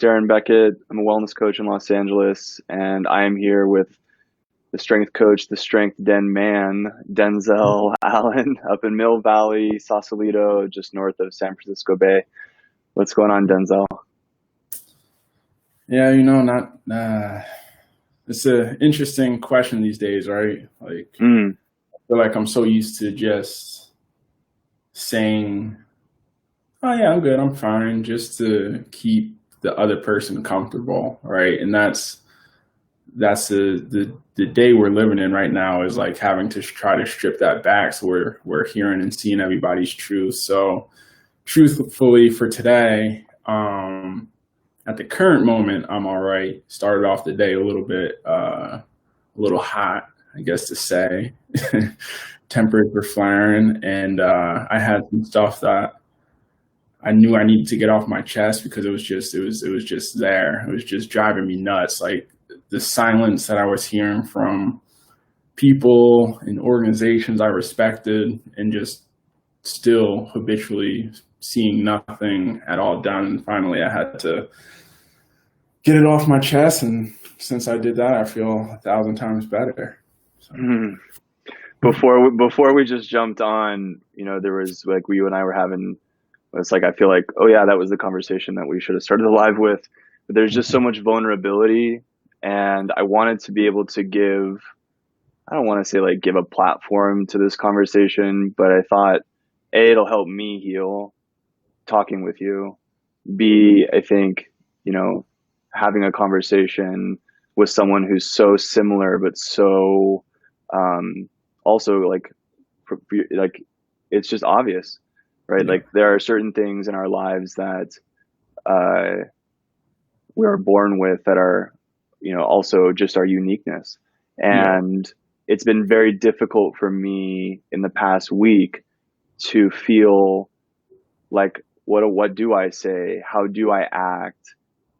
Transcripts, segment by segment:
Darren Becket. I'm a wellness coach in Los Angeles, and I am here with the strength coach, the strength den man, Denzel Allen, up in Mill Valley, Sausalito, just north of San Francisco Bay. What's going on, Denzel? Yeah, not it's an interesting question these days, right? Like, Mm, I feel like I'm so used to just saying, "Oh yeah, I'm good, I'm fine," just to keep the other person comfortable, right? And that's the day we're living in right now is like having to try to strip that back, so we're hearing and seeing everybody's truth. So, truthfully, for today, at the current moment, I'm all right. Started off the day a little hot, I guess to say. Tempers were flaring, and I had some stuff that I knew I needed to get off my chest because it was just there. It was just driving me nuts. Like the silence that I was hearing from people and organizations I respected, and just still habitually seeing nothing at all done. And finally, I had to get it off my chest, and since I did that, I feel 1,000 times better. So. mm. Before we just jumped on, there was like you and I were having. It's like I feel like, oh yeah, that was the conversation that we should have started live with. But there's just so much vulnerability, and I wanted to be able to give. I don't want to say like give a platform to this conversation, but I thought, A, it'll help me heal talking with you. B, I think, you know, having a conversation with someone who's so similar, but so um, also like it's just obvious, right? Yeah, Like there are certain things in our lives that uh, we are born with that are, also just our uniqueness. yeah, And it's been very difficult for me in the past week to feel like what do I say? How do I act?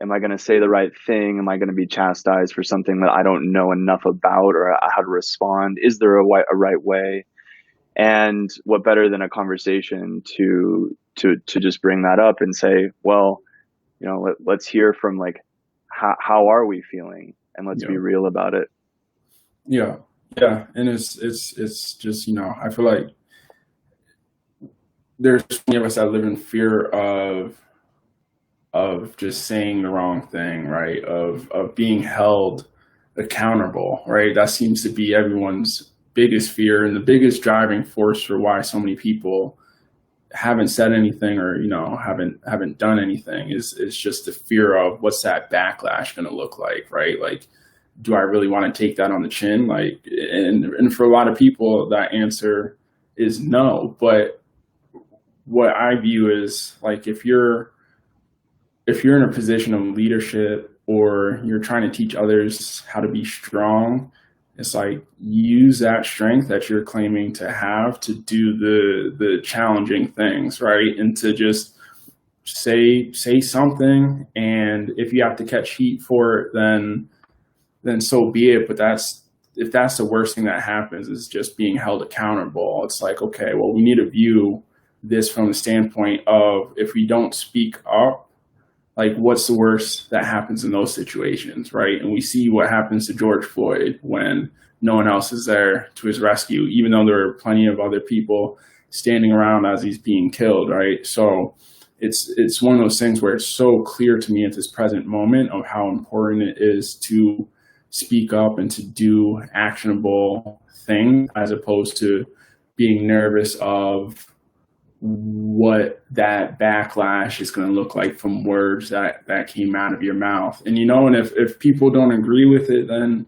Am I going to say the right thing? Am I going to be chastised for something that I don't know enough about, or how to respond? Is there a right way? And what better than a conversation to just bring that up and say, well, let's hear from like how are we feeling, and let's be yeah, real about it. yeah, yeah. And it's just I feel like there's so many of us that live in fear of just saying the wrong thing, right? Of being held accountable, right? That seems to be everyone's biggest fear and the biggest driving force for why so many people haven't said anything, or haven't done anything, is just the fear of what's that backlash going to look like, right? Like, do I really want to take that on the chin? Like, and for a lot of people that answer is no. But what I view is, like, if you're in a position of leadership, or you're trying to teach others how to be strong, it's like, use that strength that you're claiming to have to do the challenging things, right? And to just say something, and if you have to catch heat for it, then so be it. But if that's the worst thing that happens, is just being held accountable. It's like, okay, well, we need to view this from the standpoint of, if we don't speak up, like, what's the worst that happens in those situations, right? And we see what happens to George Floyd when no one else is there to his rescue, even though there are plenty of other people standing around as he's being killed, right? So it's one of those things where it's so clear to me at this present moment of how important it is to speak up and to do actionable things, as opposed to being nervous of what that backlash is going to look like from words that came out of your mouth. And if people don't agree with it, then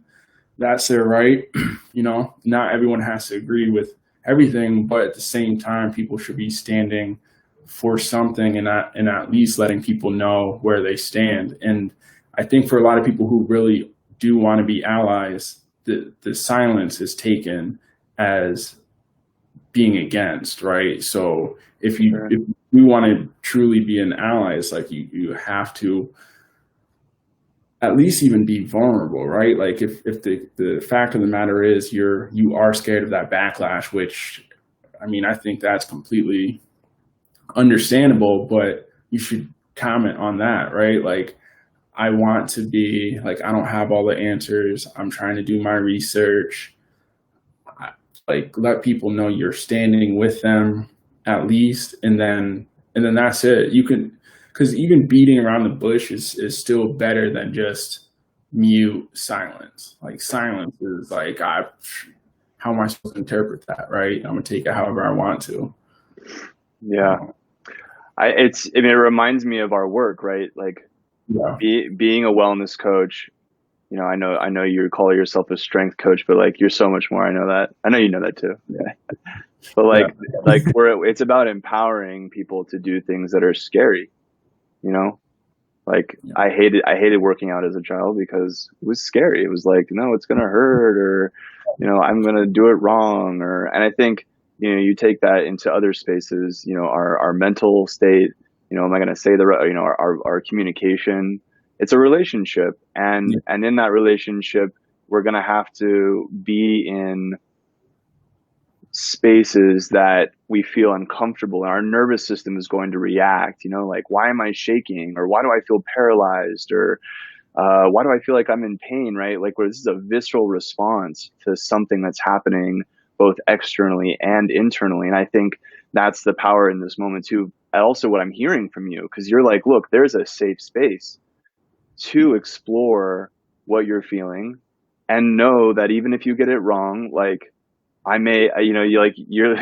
that's their right. Not everyone has to agree with everything, but at the same time, people should be standing for something, and at least letting people know where they stand. And I think for a lot of people who really do want to be allies, the silence is taken as being against, right? So Sure. if we want to truly be an ally, it's like, you have to at least even be vulnerable, right? Like, if the fact of the matter is you are scared of that backlash, which, I mean, I think that's completely understandable, but you should comment on that, right? Like, I want to be like, I don't have all the answers. I'm trying to do my research. I, like, let people know you're standing with them at least, and then that's it. You can, because even beating around the bush is still better than just mute silence. Like silence is like, how am I supposed to interpret that, right? I'm gonna take it however I want to. Yeah. I mean, it reminds me of our work, right? Like Yeah, being a wellness coach, you know, I know you call yourself a strength coach, but like you're so much more. I know that. I know you know that too. yeah, But yeah, like it's about empowering people to do things that are scary, you know? Like yeah, I hated working out as a child because it was scary. It was like, no, it's gonna hurt, or you know, I'm gonna do it wrong, or and I think, you know, you take that into other spaces, you know, our mental state, you know, am I gonna say you know, our communication. It's a relationship, yeah, and in that relationship, we're gonna have to be in spaces that we feel uncomfortable and our nervous system is going to react, you know, like why am I shaking, or why do I feel paralyzed, or why do I feel like I'm in pain, right? Like where this is a visceral response to something that's happening both externally and internally. And I think that's the power in this moment too. And also what I'm hearing from you, because you're like, look, there's a safe space to explore what you're feeling, and know that even if you get it wrong, like I may, you know, you're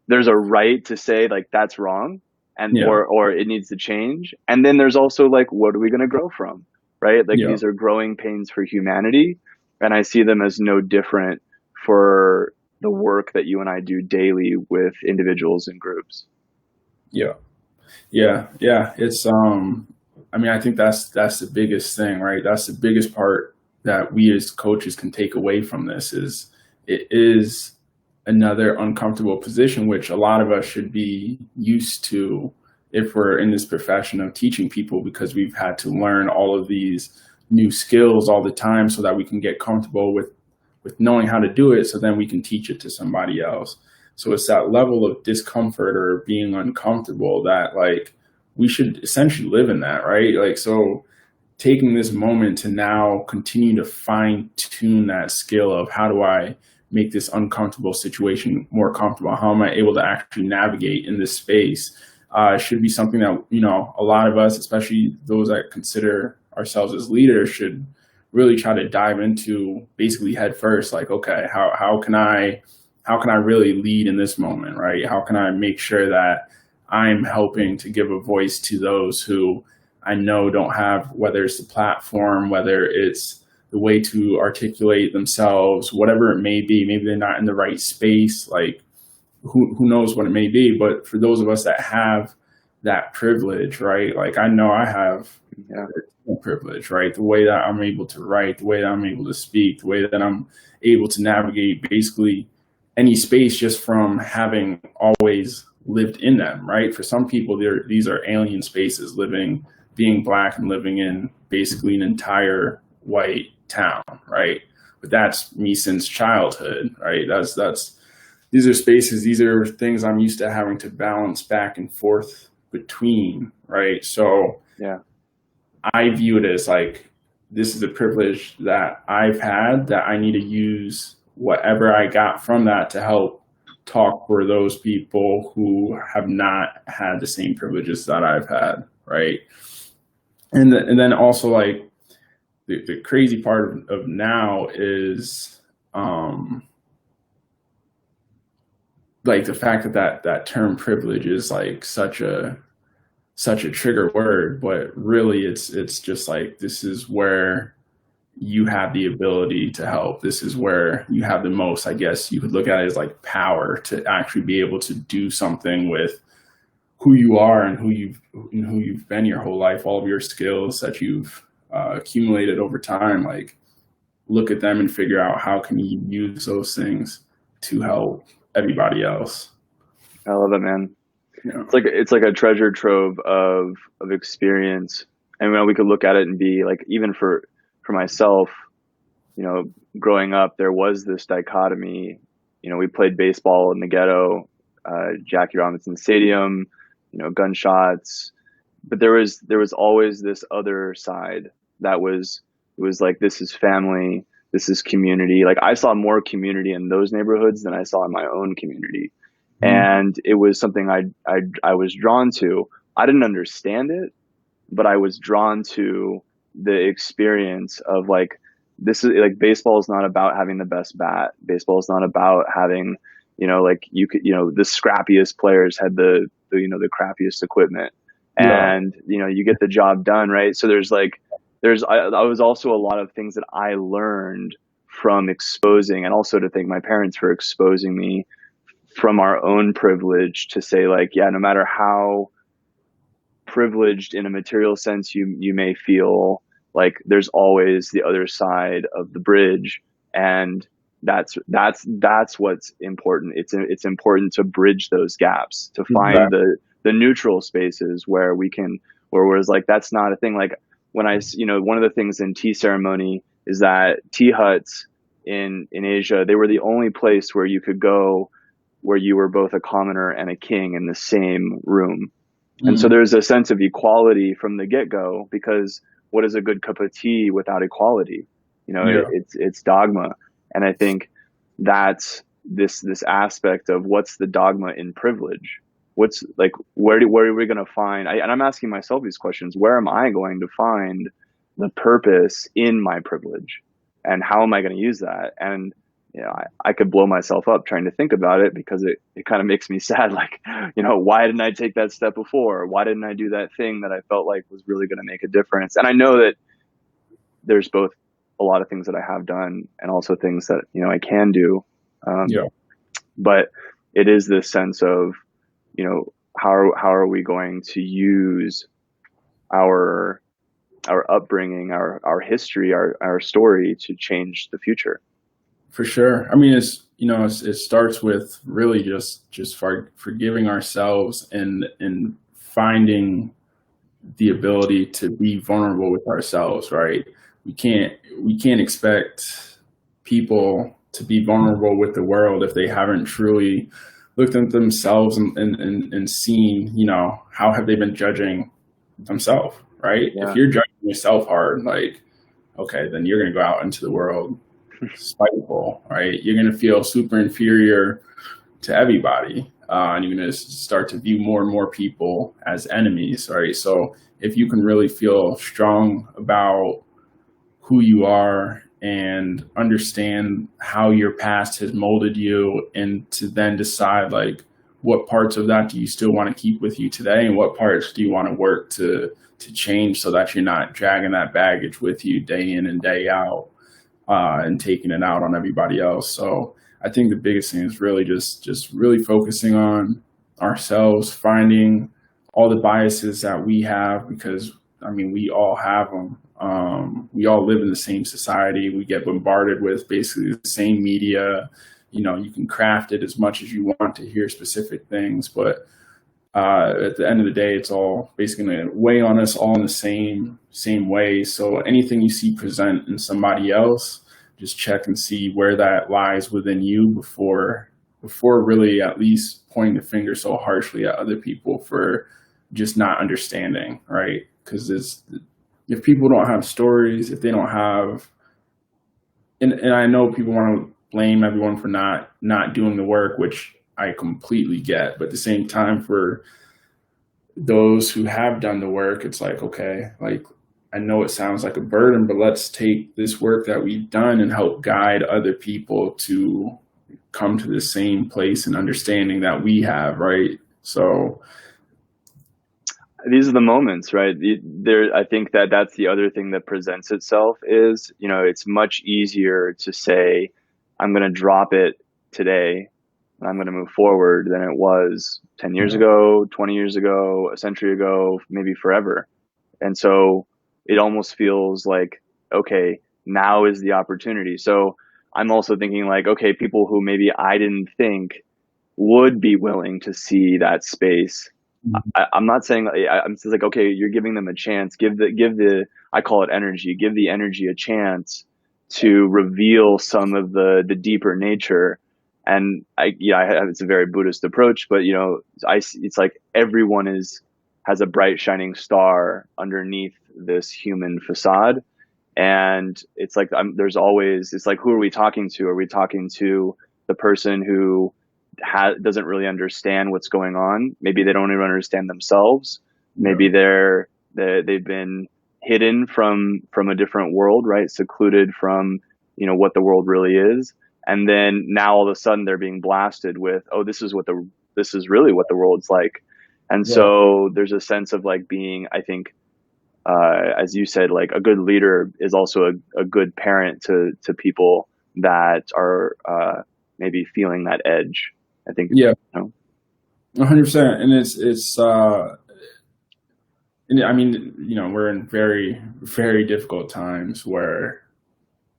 there's a right to say like that's wrong, and yeah, or it needs to change. And then there's also like, what are we going to grow from, right? Like yeah. these are growing pains for humanity, and I see them as no different for the work that you and I do daily with individuals and groups. Yeah. Yeah, yeah. It's I mean, I think that's the biggest thing, right? That's the biggest part that we as coaches can take away from this is it is another uncomfortable position, which a lot of us should be used to if we're in this profession of teaching people, because we've had to learn all of these new skills all the time so that we can get comfortable with knowing how to do it, so then we can teach it to somebody else. So it's that level of discomfort or being uncomfortable that like we should essentially live in that, right? Like, so taking this moment to now continue to fine tune that skill of how do I make this uncomfortable situation more comfortable? How am I able to actually navigate in this space? Should be something that, you know, a lot of us, especially those that consider ourselves as leaders, should really try to dive into basically head first. Like, okay, how can I really lead in this moment, right? How can I make sure that I'm helping to give a voice to those who I know don't have, whether it's the platform, whether it's the way to articulate themselves, whatever it may be. Maybe they're not in the right space. Like, who knows what it may be. But for those of us that have that privilege, right? Like, I know I have Yeah. privilege, right? The way that I'm able to write, the way that I'm able to speak, the way that I'm able to navigate basically any space just from having always lived in them, right? For some people, these are alien spaces, living, being Black and living in basically an entire white town, right? But that's me since childhood, right? That's these are spaces, these are things I'm used to having to balance back and forth between, right? So Yeah. I view it as like, this is a privilege that I've had that I need to use whatever I got from that to help talk for those people who have not had the same privileges that I've had, right? And then also like the crazy part of now is like the fact that term privilege is like such a trigger word, but really it's just like, this is where you have the ability to help. This is where you have the most, I guess you could look at it as like power to actually be able to do something with who you are and who you've been your whole life, all of your skills that you've accumulated over time. Like, look at them and figure out how can you use those things to help everybody else. I love it, man. You know? It's like a treasure trove of experience. And we could look at it and be like, even for myself, you know, growing up, there was this dichotomy. You know, we played baseball in the ghetto, Jackie Robinson Stadium, you know, gunshots, but there was always this other side that was like, this is family, this is community. Like I saw more community in those neighborhoods than I saw in my own community, Mm. and it was something I was drawn to. I didn't understand it, but I was drawn to the experience of like, this is like, baseball is not about having the best bat. Baseball is not about having, like, you could, the scrappiest players had the crappiest equipment, Yeah. and you get the job done, right? So there's like, I was also a lot of things that I learned from exposing, and also to thank my parents for exposing me from our own privilege, to say like, yeah, no matter how privileged in a material sense you may feel, like there's always the other side of the bridge, and that's what's important. It's important to bridge those gaps, to find Exactly. the neutral spaces where we can, where it's like, that's not a thing. Like when one of the things in tea ceremony is that tea huts in Asia, they were the only place where you could go where you were both a commoner and a king in the same room. And so Mm. there's a sense of equality from the get go, because what is a good cup of tea without equality? Yeah, It's dogma. And I think that's this aspect of what's the dogma in privilege. What's like, where are we going to find? And I'm asking myself these questions. Where am I going to find the purpose in my privilege, and how am I going to use that? And I could blow myself up trying to think about it, because it kind of makes me sad. Like, why didn't I take that step before? Why didn't I do that thing that I felt like was really going to make a difference? And I know that there's both a lot of things that I have done, and also things that, I can do. yeah, Um, but it is this sense of, how are we going to use our upbringing, our history, our story to change the future? for sure. I mean, it starts with really just forgiving ourselves and finding the ability to be vulnerable with ourselves, right? We can't we can't expect people to be vulnerable with the world if they haven't truly looked at themselves and seen, how have they been judging themselves, right? If Yeah. you're judging yourself hard, like, okay, then you're going to go out into the world spiteful, right? You're going to feel super inferior to everybody. And you're going to start to view more and more people as enemies, right? So if you can really feel strong about who you are and understand how your past has molded you, and to then decide like what parts of that do you still want to keep with you today, and what parts do you want to work to change so that you're not dragging that baggage with you day in and day out, and taking it out on everybody else. So I think the biggest thing is really just really focusing on ourselves, finding all the biases that we have, because I mean we all have them. We all live in the same society. We get bombarded with basically the same media. You can craft it as much as you want to hear specific things, but at the end of the day, it's all basically going to weigh on us all in the same way. So anything you see present in somebody else, just check and see where that lies within you before really at least pointing the finger so harshly at other people for just not understanding, right? Because if people don't have stories, if they don't have, and I know people want to blame everyone for not doing the work, which I completely get, but at the same time, for those who have done the work, it's like, okay, like I know it sounds like a burden, but let's take this work that we've done and help guide other people to come to the same place and understanding that we have, right? So, These are the moments, right? There, I think that that's the other thing that presents itself is, it's much easier to say, I'm going to drop it today and I'm going to move forward, than it was 10 years yeah, ago, 20 years ago, a century ago, maybe forever. And so it almost feels like, okay, now is the opportunity. So I'm also thinking like, okay, people who maybe I didn't think would be willing to see that space. I'm not saying, I'm just like, okay, you're giving them a chance. Give the I call it energy. Give the energy a chance to reveal some of the deeper nature. And it's a very Buddhist approach, but it's like everyone is has a bright shining star underneath this human facade. And it's like there's always, it's like, who are we talking to? Are we talking to the person who doesn't really understand what's going on? Maybe they don't even understand themselves. Yeah. Maybe they've been hidden from a different world, right? Secluded from, what the world really is. And then now all of a sudden they're being blasted with, oh, this is really what the world's like. And Right. so there's a sense of like being, I think, as you said, like a good leader is also a good parent to people that are maybe feeling that edge. I think, Yeah. you know, 100%. And and I mean, we're in very, very difficult times where,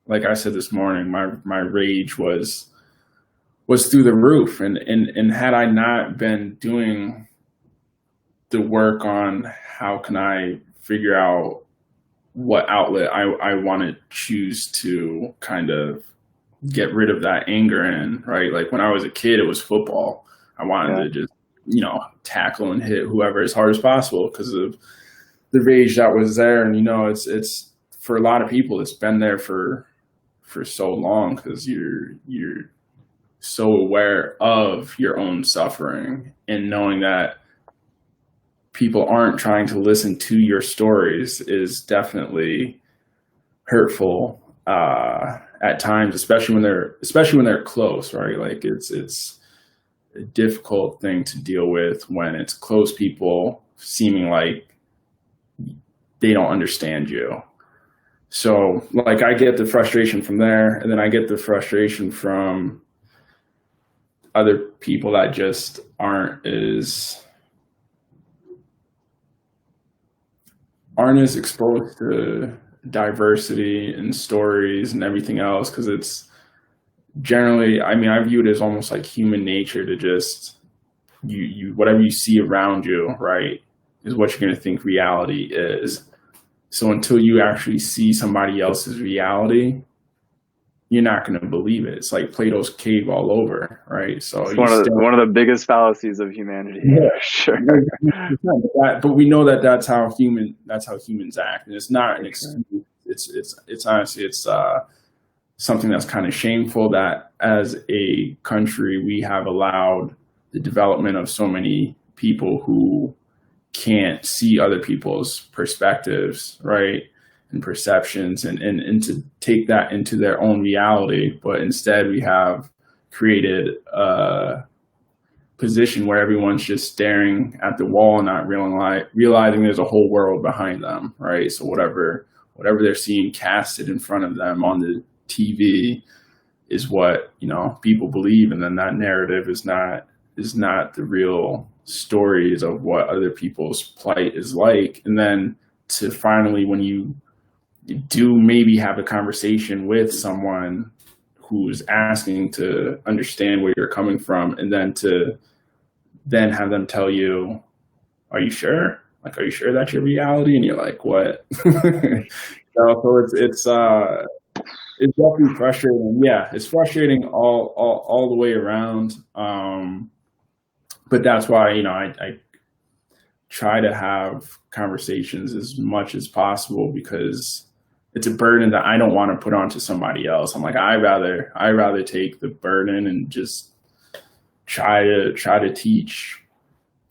like I said this morning, my rage was through the roof. And had I not been doing the work on how can I figure out what outlet I want to choose to kind of get rid of that anger in, right? Like when I was a kid, it was football. I wanted yeah, to just, tackle and hit whoever as hard as possible because of the rage that was there. And, it's for a lot of people, it's been there for so long because you're so aware of your own suffering and knowing that people aren't trying to listen to your stories is definitely hurtful at times, especially when they're close, right? Like it's a difficult thing to deal with when it's close people seeming like they don't understand you. So like I get the frustration from there, and then I get the frustration from other people that just aren't as exposed to diversity and stories and everything else because it's generally, I mean, I view it as almost like human nature to just you whatever you see around you, right, is what you're going to think reality is. So until you actually see somebody else's reality, you're not going to believe it. It's like Plato's cave all over, right? So it's you still, one of the biggest fallacies of humanity, yeah, for sure. but we know that that's how humans act, and it's not an For sure. excuse. It's honestly something that's kind of shameful that as a country we have allowed the development of so many people who can't see other people's perspectives, right? And perceptions and to take that into their own reality. But instead we have created a position where everyone's just staring at the wall and not realizing there's a whole world behind them, right? So whatever they're seeing casted in front of them on the TV is what people believe, and then that narrative is not the real stories of what other people's plight is like. And then to finally, when you do maybe have a conversation with someone who's asking to understand where you're coming from, and then to then have them tell you, are you sure? Like, are you sure that's your reality? And you're like, what? So it's definitely frustrating. Yeah, it's frustrating all the way around. But that's why, I try to have conversations as much as possible because it's a burden that I don't want to put onto somebody else. I'm like, I rather take the burden and just try to teach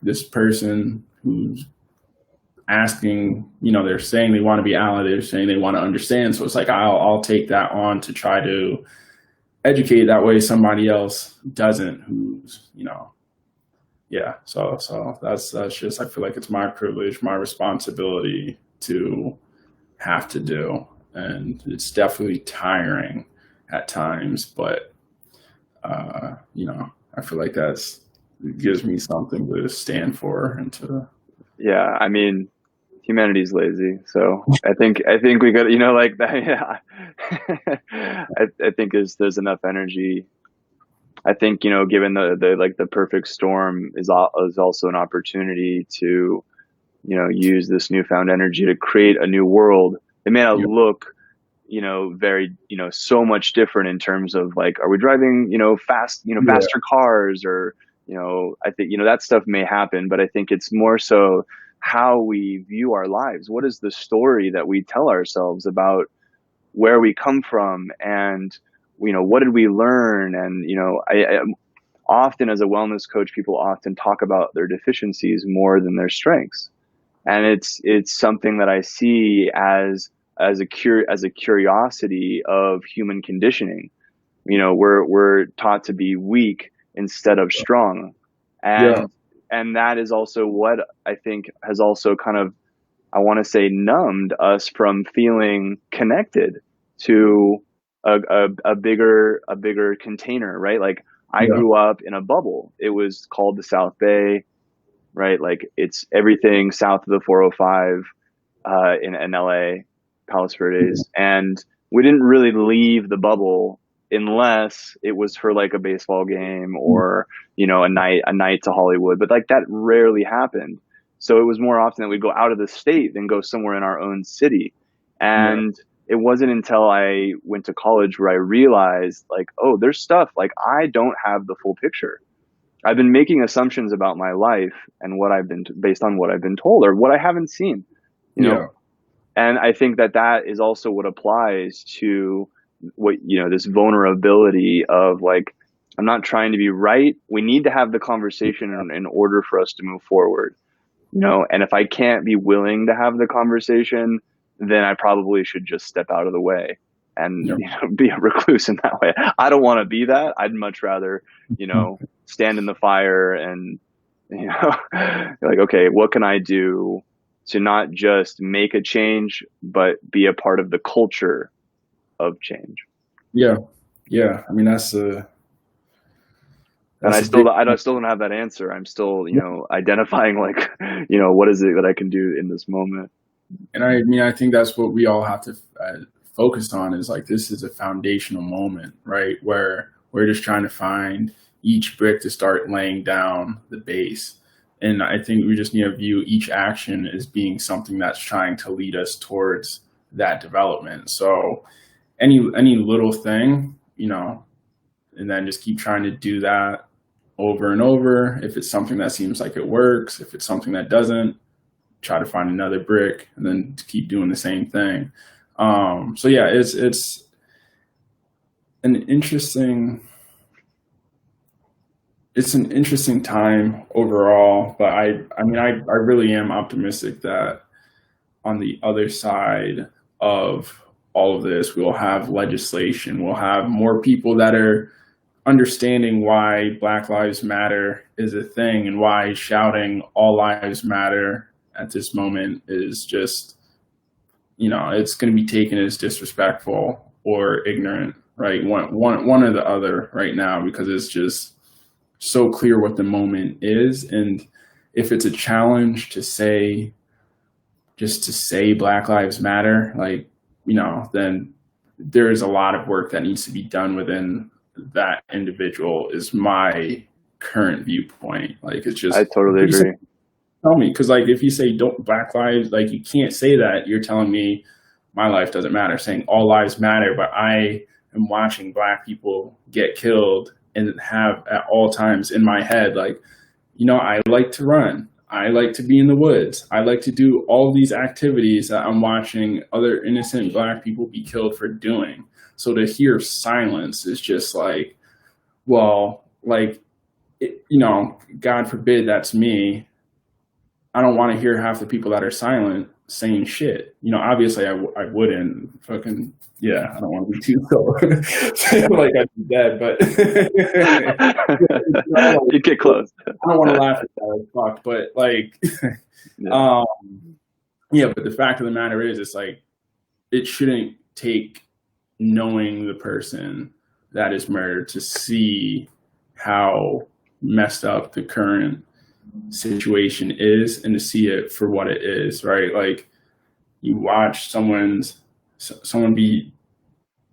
this person who's asking, they're saying they want to be allied, they're saying they want to understand. So it's like I'll take that on to try to educate that way somebody else doesn't, who's, yeah. So that's just, I feel like it's my privilege, my responsibility to have to do. And it's definitely tiring at times, but I feel like it gives me something to stand for and to. Yeah, I mean, humanity's lazy, so I think we got, like that. Yeah, I think there's enough energy. I think, given the like the perfect storm is also an opportunity to, use this newfound energy to create a new world. It may not Yeah, look, very, so much different in terms of like, are we driving, yeah, faster cars, or, I think, that stuff may happen, but I think it's more so how we view our lives. What is the story that we tell ourselves about where we come from, and what did we learn? And I often, as a wellness coach, people often talk about their deficiencies more than their strengths, and it's something that I see as a curiosity of human conditioning. We're taught to be weak instead of strong, Yeah. and that is also what I think has also kind of, I want to say, numbed us from feeling connected to a bigger container, right? Like, I Yeah. grew up in a bubble. It was called the South Bay, right? Like, it's everything south of the 405 in LA, Palos Verdes, and we didn't really leave the bubble unless it was for like a baseball game or a night to Hollywood. But like, that rarely happened. So it was more often that we'd go out of the state than go somewhere in our own city. Yeah. And it wasn't until I went to college where I realized, like, oh, there's stuff like I don't have the full picture. I've been making assumptions about my life and based on what I've been told or what I haven't seen, you know? Yeah. And I think that that is also what applies to this vulnerability of, like, I'm not trying to be right. We need to have the conversation in order for us to move forward, and if I can't be willing to have the conversation, then I probably should just step out of the way and Yeah. be a recluse in that way. I don't want to be that. I'd much rather, stand in the fire and, like, okay, what can I do to not just make a change, but be a part of the culture of change? Yeah. Yeah. I mean, that's a And that's a big. I still don't have that answer. I'm still, identifying, like, what is it that I can do in this moment? And I mean, I think that's what we all have to focus on is like, this is a foundational moment, right? Where we're just trying to find each brick to start laying down the base. And I think we just need to view each action as being something that's trying to lead us towards that development. So any little thing, and then just keep trying to do that over and over. If it's something that seems like it works, if it's something that doesn't, try to find another brick and then keep doing the same thing. So yeah, it's an interesting time overall, but I mean, I really am optimistic that on the other side of all of this, we'll have legislation, we'll have more people that are understanding why Black Lives Matter is a thing and why shouting all lives matter at this moment is just, it's going to be taken as disrespectful or ignorant, right? One or the other right now, because it's just so clear what the moment is. And if it's a challenge to say, just to say Black Lives Matter, like, then there is a lot of work that needs to be done within that individual is my current viewpoint. Like, it's I just, totally agree. tell me, because like if you say don't Black lives, like you can't say that. You're telling me my life doesn't matter. Saying all lives matter, but I am watching Black people get killed and have at all times in my head, like, I like to run. I like to be in the woods. I like to do all these activities that I'm watching other innocent Black people be killed for doing. So to hear silence is just like, well, like, God forbid that's me. I don't want to hear half the people that are silent saying shit. Obviously I wouldn't fucking, yeah, I don't want to be too like I'd be dead, but You get close. I don't want to laugh at that, fuck, but like, Yeah. yeah, but the fact of the matter is, it's like, it shouldn't take knowing the person that is murdered to see how messed up the current situation is and to see it for what it is, right? Like, you watch someone be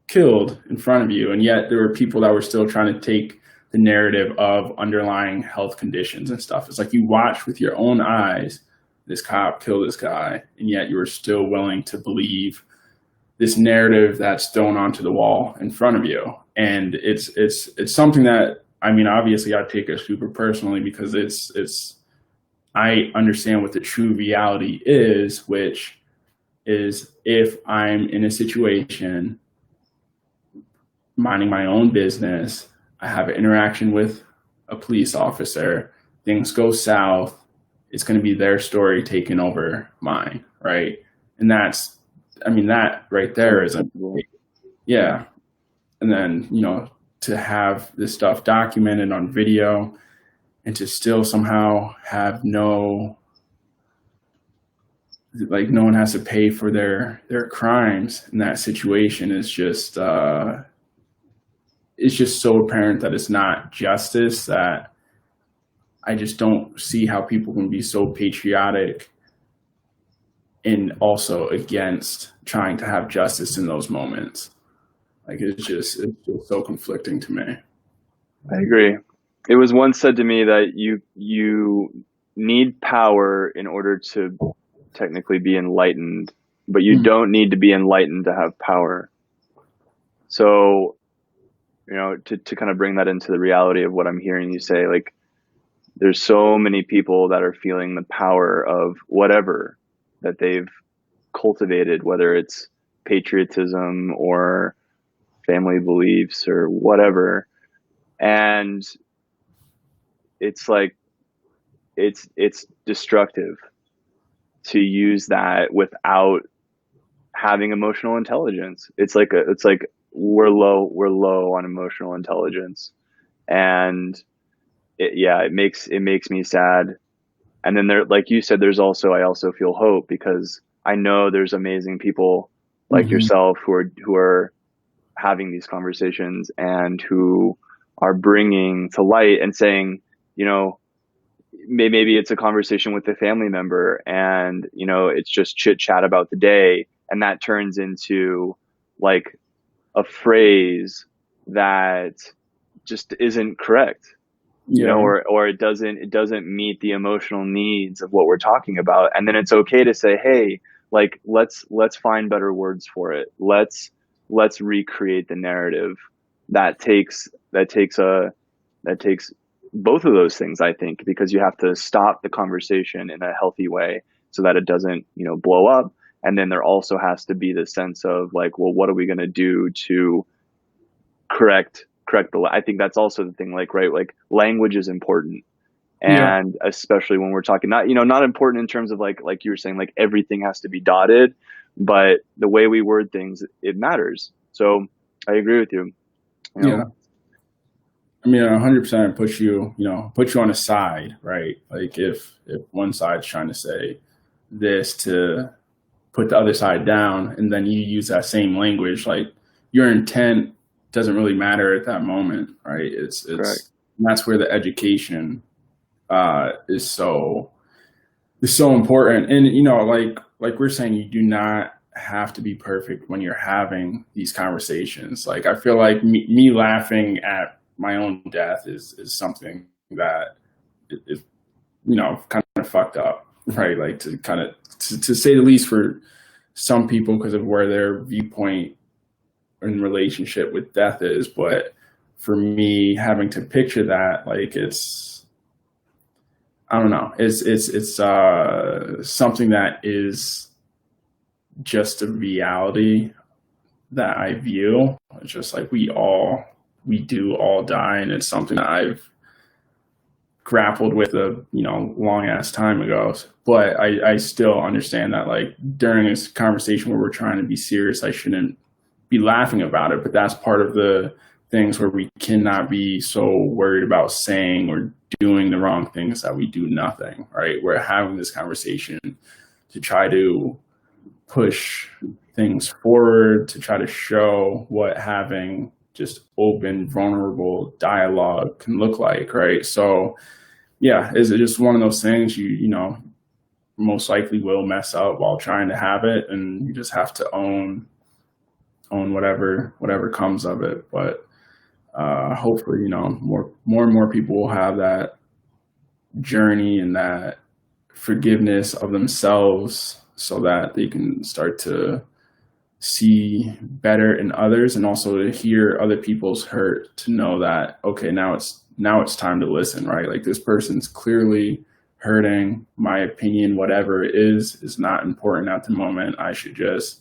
killed in front of you, and yet there were people that were still trying to take the narrative of underlying health conditions and stuff. It's like, you watch with your own eyes this cop kill this guy, and yet you were still willing to believe this narrative that's thrown onto the wall in front of you. And it's something that, I mean, obviously I take it super personally, because it's I understand what the true reality is, which is if I'm in a situation minding my own business, I have an interaction with a police officer, things go south, it's going to be their story taking over mine, right? And that's, I mean, that right there is a, Unacceptable. yeah. And then, to have this stuff documented on video and to still somehow have no one has to pay for their crimes in that situation is just, it's just so apparent that it's not justice, that I just don't see how people can be so patriotic and also against trying to have justice in those moments. Like it's just so conflicting to me. I agree. It was once said to me that you need power in order to technically be enlightened, but you don't need to be enlightened to have power. So, to kind of bring that into the reality of what I'm hearing you say, like there's so many people that are feeling the power of whatever that they've cultivated, whether it's patriotism or family beliefs or whatever. And it's like, it's destructive to use that without having emotional intelligence. It's like we're low on emotional intelligence. And it makes me sad. And then there, like you said, I also feel hope because I know there's amazing people like yourself who are having these conversations and who are bringing to light and saying, maybe it's a conversation with a family member and, it's just chit chat about the day. And that turns into like a phrase that just isn't correct, or it doesn't meet the emotional needs of what we're talking about. And then it's okay to say, hey, like, let's find better words for it. Let's recreate the narrative. That takes both of those things, I think, because you have to stop the conversation in a healthy way so that it doesn't, blow up. And then there also has to be the sense of like, well, what are we going to do to correct I think that's also the thing, like, right, like language is important. And especially when we're talking, not important in terms of like you were saying, like everything has to be dotted, but the way we word things, it matters. So I agree with you. Yeah. I mean, 100% put you on a side, right? Like if one side's trying to say this to put the other side down, and then you use that same language, like your intent doesn't really matter at that moment, right? It's that's where the education is so important. And like we're saying, you do not have to be perfect when you're having these conversations. Like I feel like me laughing at my own death is something that is kind of fucked up, right? Like to say the least for some people because of where their viewpoint in relationship with death is. But for me, having to picture that, like I don't know, it's something that is just a reality that I view. It's just like we do all die, and it's something that I've grappled with a long ass time ago. But I still understand that like during this conversation where we're trying to be serious, I shouldn't be laughing about it. But that's part of the things where we cannot be so worried about saying or doing the wrong things that we do nothing, right? We're having this conversation to try to push things forward, to try to show what having just open, vulnerable dialogue can look like, right? So yeah, is it just one of those things you most likely will mess up while trying to have it, and you just have to own whatever comes of it. But hopefully, more and more people will have that journey and that forgiveness of themselves so that they can start to see better in others, and also to hear other people's hurt, to know that, okay, now it's time to listen, right? Like this person's clearly hurting. My opinion, whatever it is not important at the moment. I should just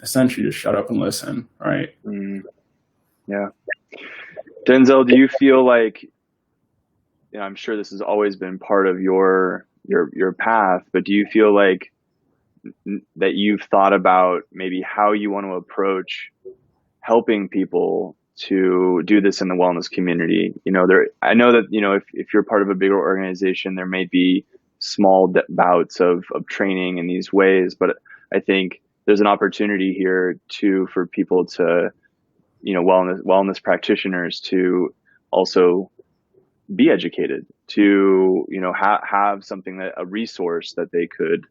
essentially just shut up and listen, right? Yeah. Denzel, do you feel like, I'm sure this has always been part of your path, but do you feel like that you've thought about maybe how you want to approach helping people to do this in the wellness community? I know that, if you're part of a bigger organization, there may be small bouts of training in these ways, but I think there's an opportunity here too for people to, wellness practitioners to also be educated, to, have something, that a resource that they could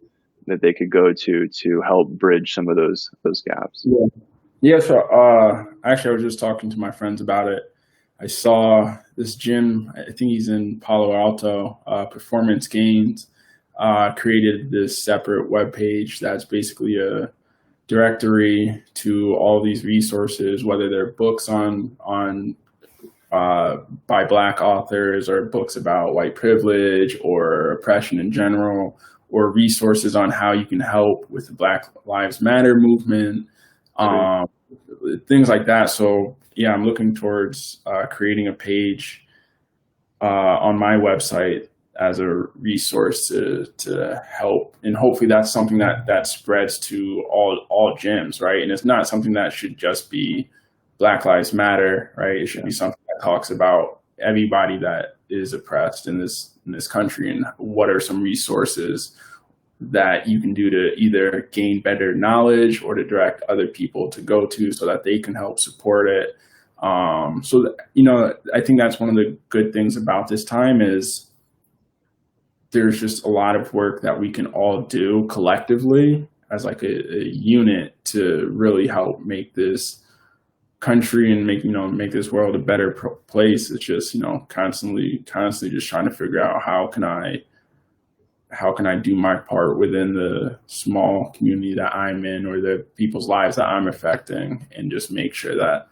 go to help bridge some of those gaps. Yeah. Yeah, so actually, I was just talking to my friends about it. I saw this gym, I think he's in Palo Alto, Performance Gains, created this separate web page that's basically a directory to all these resources, whether they're books by Black authors, or books about white privilege or oppression in general, or resources on how you can help with the Black Lives Matter movement, um, things like that. So yeah, I'm looking towards creating a page on my website as a resource to help, and hopefully that's something that spreads to all gyms, right? And it's not something that should just be Black Lives Matter, right? It should be something that talks about everybody that is oppressed in this country, and what are some resources that you can do to either gain better knowledge or to direct other people to go to so that they can help support it. I think that's one of the good things about this time is there's just a lot of work that we can all do collectively as like a unit to really help make this country and make this world a better place. It's just, constantly just trying to figure out how can I do my part within the small community that I'm in, or the people's lives that I'm affecting, and just make sure that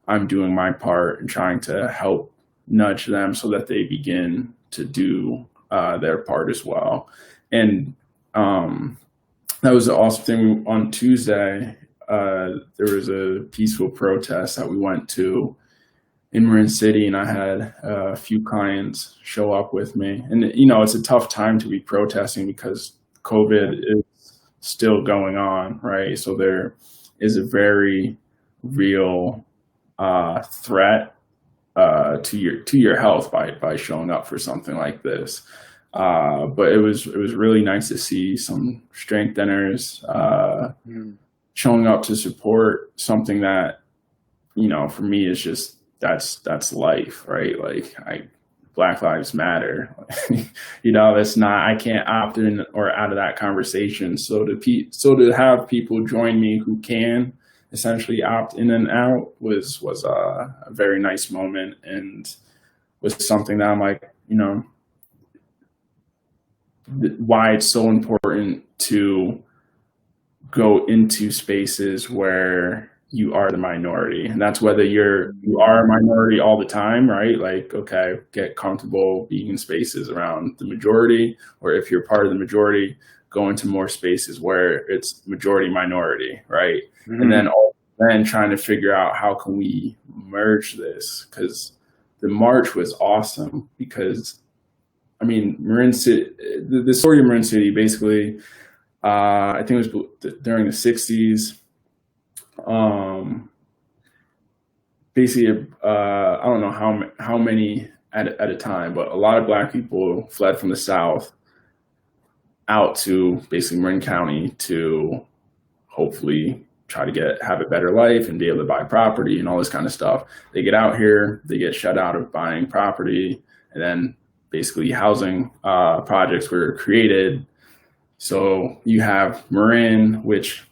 I'm doing my part and trying to help nudge them so that they begin to do their part as well. And that was the awesome thing. On Tuesday, there was a peaceful protest that we went to in Marin City, and I had a few clients show up with me. And it's a tough time to be protesting because COVID is still going on, right? So there is a very real threat to your health by showing up for something like this. But it was really nice to see some strengtheners showing up to support something that, for me is just that's life, right? Like Black Lives Matter. That's not, I can't opt in or out of that conversation. So to have people join me who can essentially opt in and out was a very nice moment, and was something that I'm like, why it's so important to go into spaces where you are the minority. And that's whether you are a minority all the time, right? Like, okay, get comfortable being in spaces around the majority, or if you're part of the majority, go into more spaces where it's majority minority, right? And then trying to figure out how can we merge this, because the march was awesome. Because Marin City, the story of Marin City, basically, I think it was during the 60s. Basically, I don't know how many at a time, but a lot of Black people fled from the South out to basically Marin County to hopefully try to have a better life and be able to buy property and all this kind of stuff. They get out here, they get shut out of buying property, and then basically housing projects were created. So you have Marin, which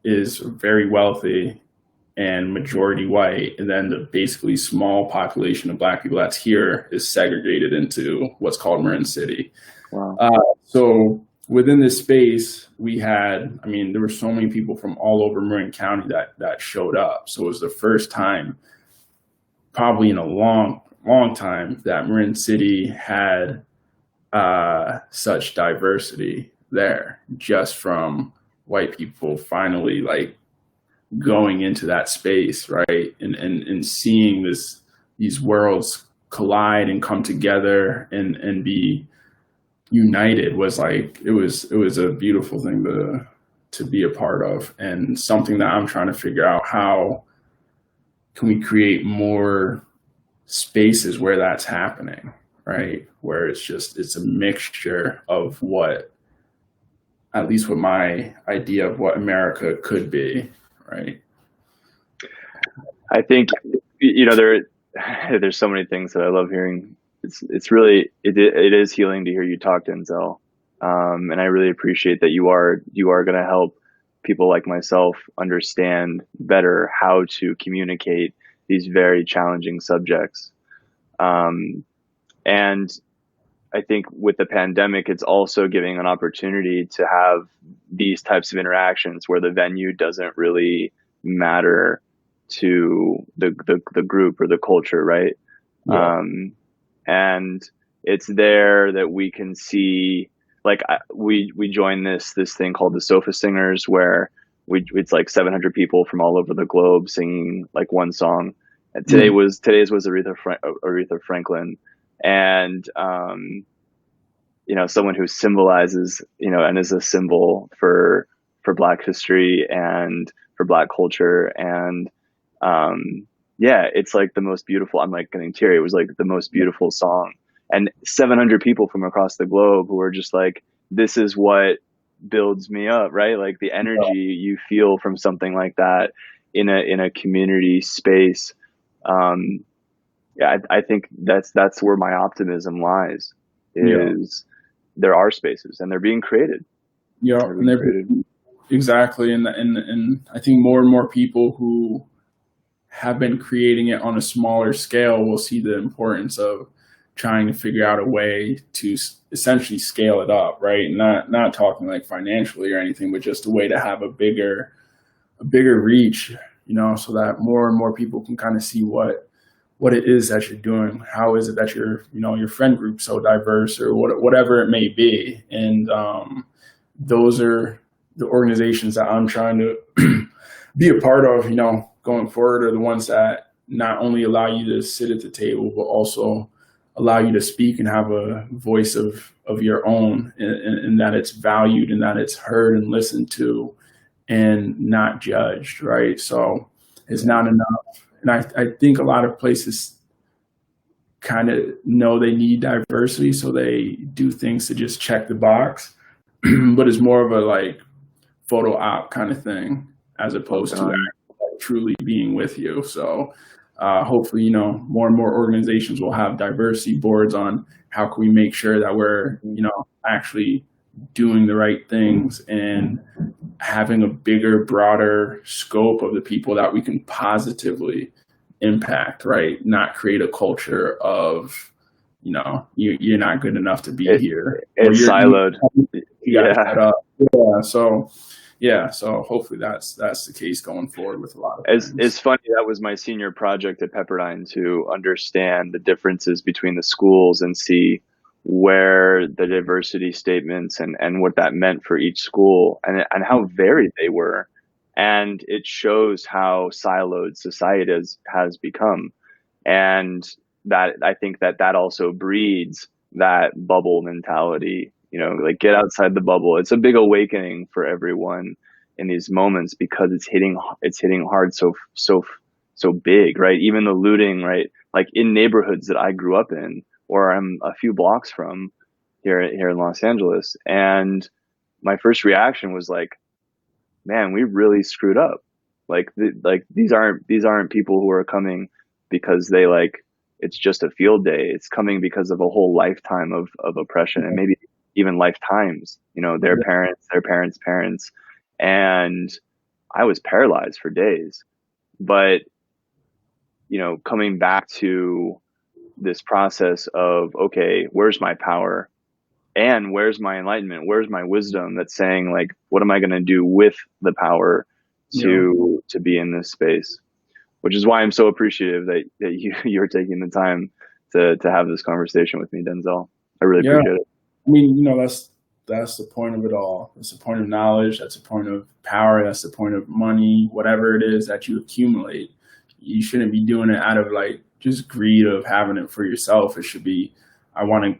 is very wealthy and majority white, and then the basically small population of Black people that's here is segregated into what's called Marin City. Wow. So within this space, we had, there were so many people from all over Marin County that showed up. So it was the first time, probably in a long time, that Marin City had such diversity there just from white people finally like going into that space, right? And seeing these worlds collide and come together and be united was like it was a beautiful thing to be a part of, and something that I'm trying to figure out, how can we create more spaces where that's happening, right? Where it's a mixture of what, at least what my idea of what America could be, right? I think, there's so many things that I love hearing. It's really it is healing to hear you talk, Denzel, and I really appreciate that you are going to help people like myself understand better how to communicate these very challenging subjects. Um, and I think with the pandemic, it's also giving an opportunity to have these types of interactions where the venue doesn't really matter to the group or the culture, right? Yeah. And it's there that we can see, like, we joined this thing called the Sofa Singers, where it's like 700 people from all over the globe singing like one song. And today's was Aretha Franklin, and someone who symbolizes, and is a symbol for Black history and for Black culture. And yeah, it's like the most beautiful. I'm like getting teary. It was like the most beautiful song, and 700 people from across the globe who are just like, this is what builds me up, right? Like the energy you feel from something like that in a community space. Yeah, I think that's where my optimism lies. Yeah. Is there are spaces and they're being created. Yeah. They're And being created. exactly. And I think more and more people who have been creating it on a smaller scale will see the importance of trying to figure out a way to essentially scale it up, right? Not talking like financially or anything, but just a way to have a bigger reach, so that more and more people can kind of see what it is that you're doing. How is it that your friend group's so diverse, or whatever it may be. And those are the organizations that I'm trying to be a part of, going forward, are the ones that not only allow you to sit at the table, but also allow you to speak and have a voice of your own, and that it's valued and that it's heard and listened to and not judged, right? So it's not enough. And I think a lot of places kind of know they need diversity, so they do things to just check the box, but it's more of a like photo op kind of thing as opposed to truly being with you. So hopefully, more and more organizations will have diversity boards on how can we make sure that we're, actually doing the right things and having a bigger, broader scope of the people that we can positively impact, right? Not create a culture of, you're not good enough to be here. It's siloed. Yeah. So hopefully that's the case going forward with a lot of things. It's funny, that was my senior project at Pepperdine, to understand the differences between the schools and see where the diversity statements and what that meant for each school, and how varied they were. And it shows how siloed society has become. And that, I think that also breeds that bubble mentality, like get outside the bubble. It's a big awakening for everyone in these moments, because it's hitting hard, so big, right? Even the looting, right? Like in neighborhoods that I grew up in, or I'm a few blocks from here in Los Angeles. And my first reaction was like, man, we really screwed up. Like these aren't people who are coming because they like, it's just a field day. It's coming because of a whole lifetime of oppression, and maybe even lifetimes, their parents' parents. And I was paralyzed for days. But, coming back to this process of, okay, where's my power? And where's my enlightenment? Where's my wisdom that's saying, like, what am I going to do with the power to be in this space? Which is why I'm so appreciative that you're taking the time to have this conversation with me, Denzel. I really appreciate it. I mean, that's the point of it all. That's the point of knowledge. That's the point of power. That's the point of money. Whatever it is that you accumulate, you shouldn't be doing it out of like just greed of having it for yourself. It should be, I want to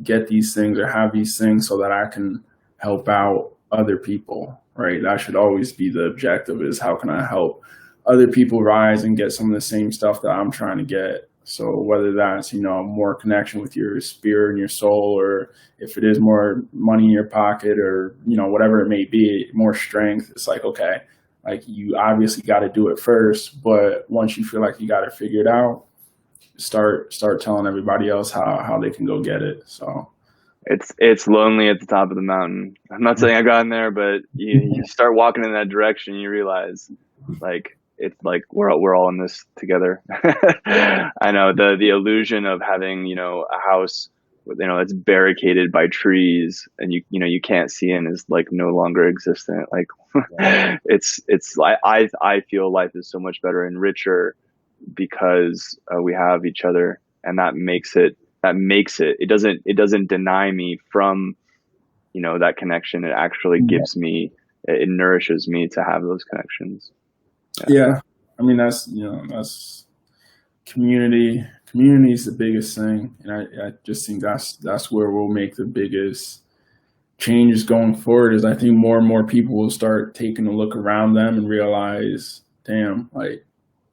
get these things or have these things so that I can help out other people. Right? That should always be the objective: is how can I help other people rise and get some of the same stuff that I'm trying to get. So whether that's, more connection with your spirit and your soul, or if it is more money in your pocket, or, whatever it may be, more strength, it's like, okay, like you obviously got to do it first, but once you feel like you got it figured out, start telling everybody else how they can go get it. So It's lonely at the top of the mountain. I'm not saying I've gotten there, but you start walking in that direction, you realize like it's like we're all in this together. I know the illusion of having, a house with, it's barricaded by trees and you can't see in is like no longer existent. Like it's like I feel life is so much better and richer because we have each other, and it doesn't deny me from, that connection. It actually gives me, it nourishes me to have those connections. yeah, I mean, that's community. Community is the biggest thing, and I just think that's where we'll make the biggest changes going forward. Is I think more and more people will start taking a look around them and realize, damn, like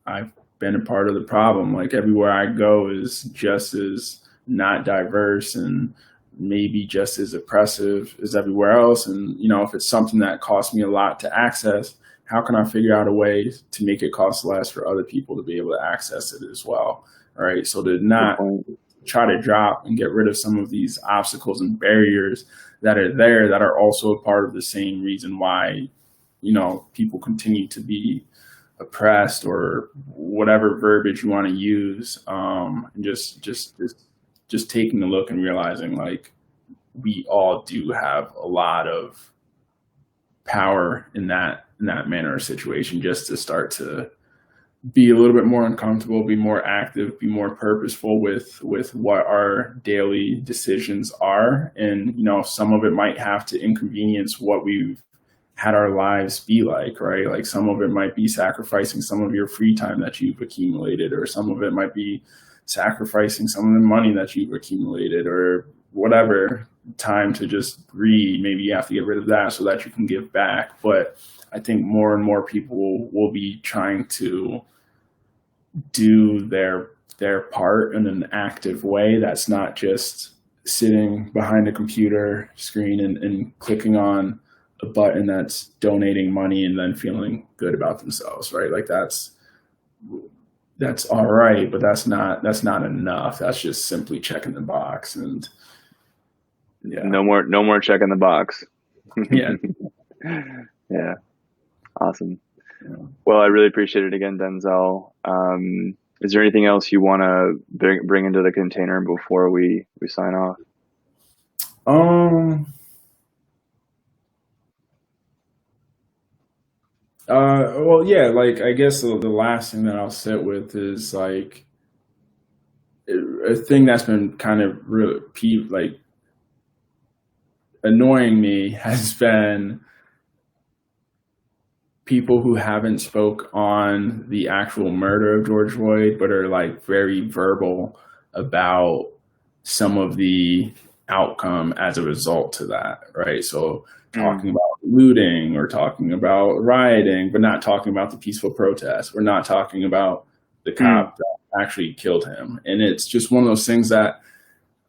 I've been a part of the problem. Like everywhere I go is just as not diverse and maybe just as oppressive as everywhere else. And, if it's something that costs me a lot to access, how can I figure out a way to make it cost less for other people to be able to access it as well? All right. So to not try to drop and get rid of some of these obstacles and barriers that are there that are also a part of the same reason why, people continue to be oppressed, or whatever verbiage you want to use. And just taking a look and realizing like we all do have a lot of power in that manner of situation, just to start to be a little bit more uncomfortable, be more active, be more purposeful with what our daily decisions are. And, some of it might have to inconvenience what we've had our lives be like, right? Like some of it might be sacrificing some of your free time that you've accumulated, or some of it might be sacrificing some of the money that you've accumulated, or whatever time to just read. Maybe you have to get rid of that so that you can give back. But I think more and more people will be trying to do their part in an active way. That's not just sitting behind a computer screen and clicking on a button that's donating money and then feeling good about themselves, right? Like that's all right, but that's not enough. That's just simply checking the box. And yeah, no more checking the box. Yeah. Yeah. Awesome. Yeah. Well, I really appreciate it again, Denzel. Is there anything else you want to bring into the container before we sign off? Well, yeah, like I guess the last thing that I'll sit with is like a thing that's been kind of really like annoying me has been people who haven't spoke on the actual murder of George Floyd, but are like very verbal about some of the outcome as a result to that, right? So talking about looting, or talking about rioting, but not talking about the peaceful protest. We're not talking about the cop that actually killed him. And it's just one of those things that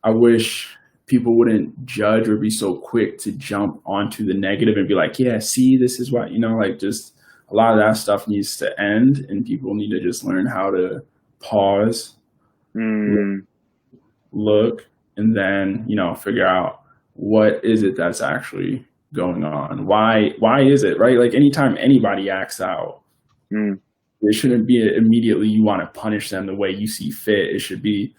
I wish people wouldn't judge or be so quick to jump onto the negative and be like, yeah, see, this is what, like just a lot of that stuff needs to end, and people need to just learn how to pause, look, and then, figure out what is it that's actually going on. Why is it, right? Like anytime anybody acts out, it shouldn't be immediately you want to punish them the way you see fit. It should be,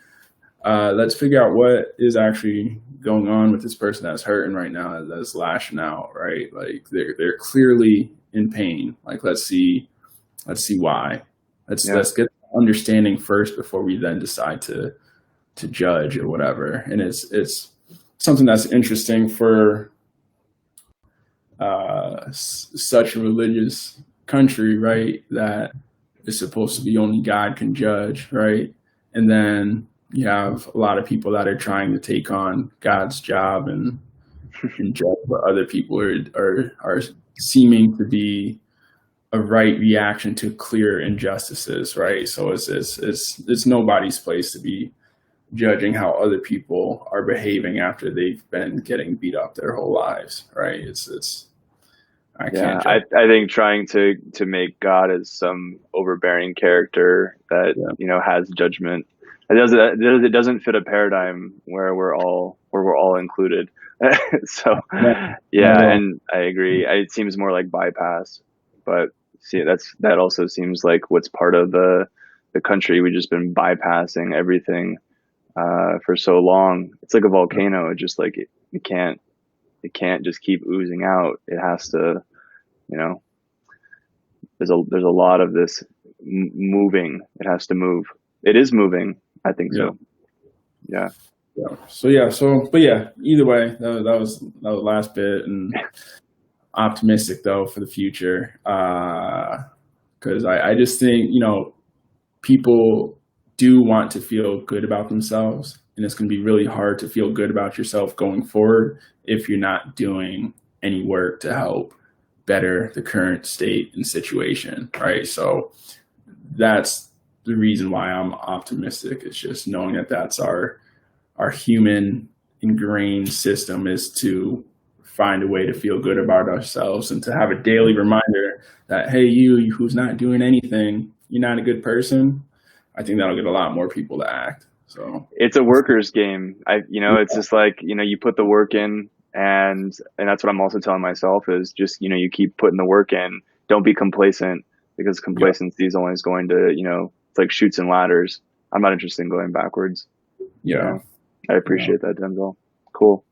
let's figure out what is actually going on with this person that's hurting right now, that's lashing out, right? Like they're clearly in pain. Like let's see why. Let's get understanding first before we then decide to judge or whatever. And it's something that's interesting for such a religious country, right? That is supposed to be only God can judge, right? And then you have a lot of people that are trying to take on God's job and judge what other people are seeming to be a right reaction to clear injustices, right? So it's nobody's place to be judging how other people are behaving after they've been getting beat up their whole lives, right? It's I Yeah, can't judge. I think trying to make God as some overbearing character that, Yeah, you know, has judgment. It doesn't fit a paradigm where we're all included. So no, not yeah, at all. and I agree. It seems more like bypass, but see, that also seems like what's part of the country. We've just been bypassing everything for so long. It's like a volcano. It just like it can't just keep oozing out. It has to, you know, there's a lot of this moving. It has to move. It is moving. I think Yeah. so. Yeah. But yeah, either way, that was the last bit, and optimistic though for the future, because I just think, people do want to feel good about themselves, and it's going to be really hard to feel good about yourself going forward if you're not doing any work to help better the current state and situation, right? So that's the reason why I'm optimistic. It's just knowing that that's our human ingrained system, is to find a way to feel good about ourselves and to have a daily reminder that, hey, you who's not doing anything, you're not a good person. I think that'll get a lot more people to act. So It's a worker's game. It's just like, you put the work in, and that's what I'm also telling myself is just, you keep putting the work in. Don't be complacent, because yeah, complacency is always going to, it's like chutes and ladders. I'm not interested in going backwards. yeah, Yeah. I yeah. appreciate that, Denzel. Cool.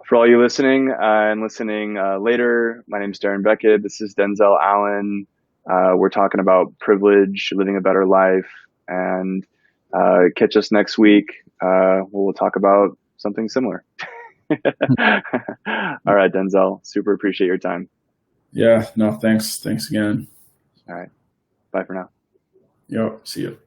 For all you listening and listening later, my name is Darren Becket. This is Denzel Allen. We're talking about privilege, living a better life, and catch us next week. We'll talk about something similar. All right, Denzel. Super appreciate your time. Yeah, no, thanks again. All right. Bye for now. Yep, see you.